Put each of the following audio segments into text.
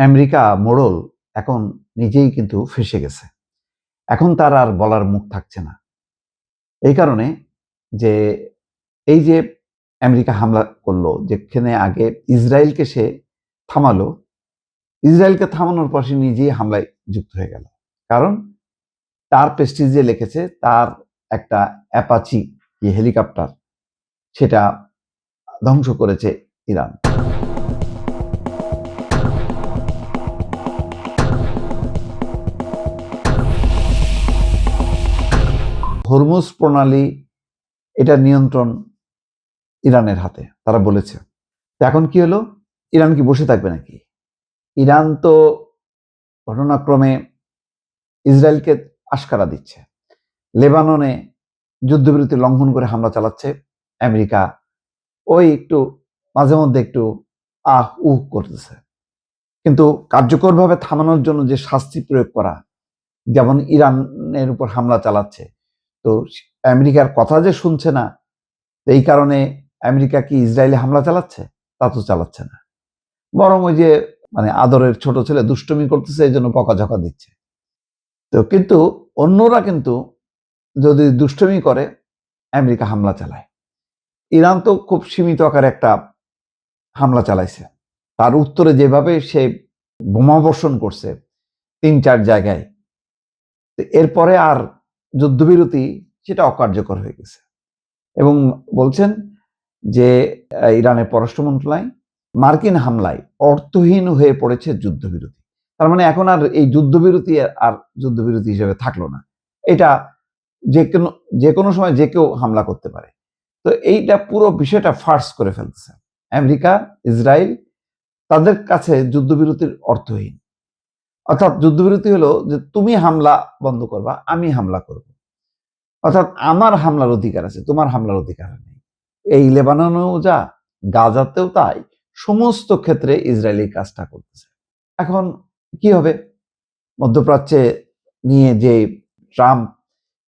America মোড়ল এখন নিজেই কিন্তু ফেঁসে গেছে। এখন তার আর বলার মুখ থাকছে না। এই কারণে যে এই যে আমেরিকা হামলা করলো, যেখানে আগে ইসরায়েলকে সে থামালো, ইসরায়েলকে থামানোর পর সে নিজেই হামলায় যুক্ত হয়ে গেল। কারণ তার প্রেস্টিজে লিখেছে তার একটা অ্যাপাচি হেলিকপ্টার সেটা ধ্বংস করেছে ইরান। হরমুজ প্রণালী এটা নিয়ন্ত্রণ ইরানের হাতে, তারা বলেছে। তো এখন কি হলো, ইরান কি বসে থাকবে নাকি? ইরান তো ঘটনাক্রমে ইসরায়েলকে আশকারা দিচ্ছে, লেবাননে যুদ্ধবিরতি লঙ্ঘন করে হামলা চালাচ্ছে আমেরিকা, ওই একটু মাঝে মধ্যে একটু করতেছে। কিন্তু কার্যকরভাবে থামানোর জন্য যে শাস্তি প্রয়োগ করা, যেমন ইরানের উপর হামলা চালাচ্ছে, তো আমেরিকার কথা যে শুনছে না, এই কারণে আমেরিকা কি ইসরায়েলে হামলা চালাচ্ছে? তা তো চালাচ্ছে না, বরং ওই যে আদরের ছোট ছেলে দুষ্টুমি করতেছে, এই জন্য বকাঝকা দিচ্ছে। তো কিন্তু অন্যরা কিন্তু যদি দুষ্টুমি করে আমেরিকা হামলা চালায়। ইরান তো খুব সীমিত আকারে একটা হামলা চালাইছে, তার উত্তরে যেভাবে সে বোমাবর্ষণ করছে ৩-৪ জায়গায়, এরপরে আর যুদ্ধবিরতি সেটা অকার্যকর হয়ে গেছে। এবং বলছেন যে ইরানের পররাষ্ট্র মন্ত্রণালয়, মার্কিন হামলায় অর্থহীন হয়ে পড়েছে যুদ্ধবিরতি। তার মানে এখন আর এই যুদ্ধবিরতি আর যুদ্ধবিরতি হিসেবে থাকলো না, এটা যে কোনো সময় যে কেউ হামলা করতে পারে। তো এইটা পুরো বিষয়টা ফার্স করে ফেলতেছে আমেরিকা, ইসরায়েল, তাদের কাছে যুদ্ধবিরতির অর্থহীন। অর্থাৎ যুদ্ধবিরতি হলো যে তুমি হামলা বন্ধ করবা, আমি হামলা করব। অর্থাৎ আমার হামলার অধিকার আছে, তোমার হামলার অধিকার নেই। এই লেবাননেও যা, গাজাতেও তাই, সমস্ত ক্ষেত্রে ইসরায়েলি কাজটা করতেছে। এখন কি হবে? মধ্যপ্রাচ্যে নিয়ে যে ট্রাম্প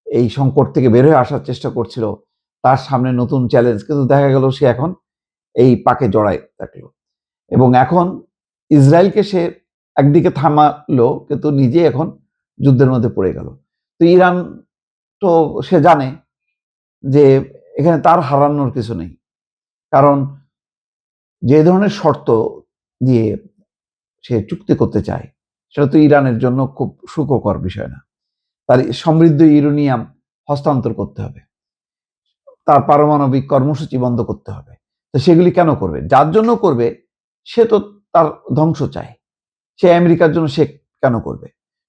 এই সংকট থেকে বের হয়ে আসার চেষ্টা করছিল, তার সামনে নতুন চ্যালেঞ্জ, কিন্তু দেখা গেল সে এখন এই পাকে জড়ায় থাকলো। এবং এখন ইসরায়েলকে সে একদিকে থামালো, কিন্তু নিজে এখন যুদ্ধের মধ্যে পড়ে গেল। তো ইরান তো সে জানে যে এখানে তার হারানোর কিছু নেই, কারণ যে ধরনের শর্ত দিয়ে সে চুক্তি করতে চায় সেটা তো ইরানের জন্য খুব সুখকর বিষয় না। তার সমৃদ্ধ ইউরেনিয়াম হস্তান্তর করতে হবে, তার পারমাণবিক কর্মসূচি বন্ধ করতে হবে। তো সেগুলি কেন করবে? যার জন্য করবে সে তো তার ধ্বংস চায়, সে আমেরিকার জন্য সে কেন করবে?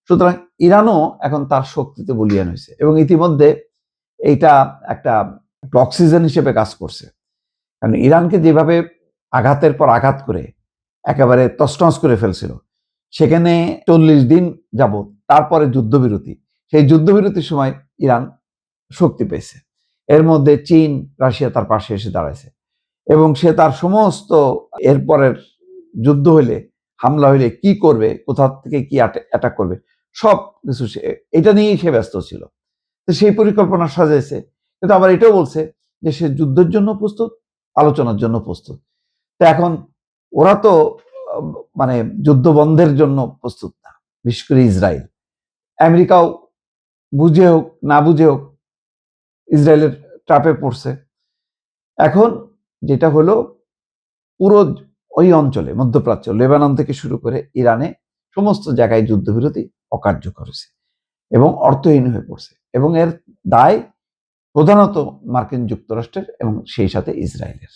সুতরাং ইরানও এখন তার শক্তিতে বলিয়ান হয়েছে, এবং ইতিমধ্যে এইটা একটা অক্সিজেন হিসেবে কাজ করছে। কারণ ইরানকে যেভাবে আঘাতের পর আঘাত করে একেবারে তছনছ করে ফেলছিল, সেখানে 40 দিন যাবত, তারপরে যুদ্ধবিরতি, সেই যুদ্ধবিরতির সময় ইরান শক্তি পেয়েছে। এর মধ্যে চীন, রাশিয়া তার পাশে এসে দাঁড়াইছে, এবং সে তার সমস্ত এরপরের যুদ্ধ হইলে, হামলা হইলে কি করবে, কোথা থেকে কি অ্যাটাক করবে, সব কিছু এটা নিয়েই সে ব্যস্ত ছিল। তো সেই পরিকল্পনা সাজাইছে, কিন্তু আবার এটাও বলছে যে সে যুদ্ধের জন্য প্রস্তুত, আলোচনার জন্য প্রস্তুত। তো এখন ওরা তো যুদ্ধ বন্ধের জন্য প্রস্তুত না, বিশেষ করে ইসরায়েল। আমেরিকাও বুঝে হোক না বুঝে হোক ইসরায়েলের ট্রাপে পড়ছে। এখন যেটা হলো, পুরো ওই অঞ্চলে, মধ্যপ্রাচ্য, লেবানন থেকে শুরু করে ইরানে সমস্ত জায়গায় যুদ্ধবিরতি অকার্যকর হয়েছে এবং অর্থহীন হয়ে পড়ছে, এবং এর দায় প্রধানত মার্কিন যুক্তরাষ্ট্রের এবং সেই সাথে ইসরায়েলের।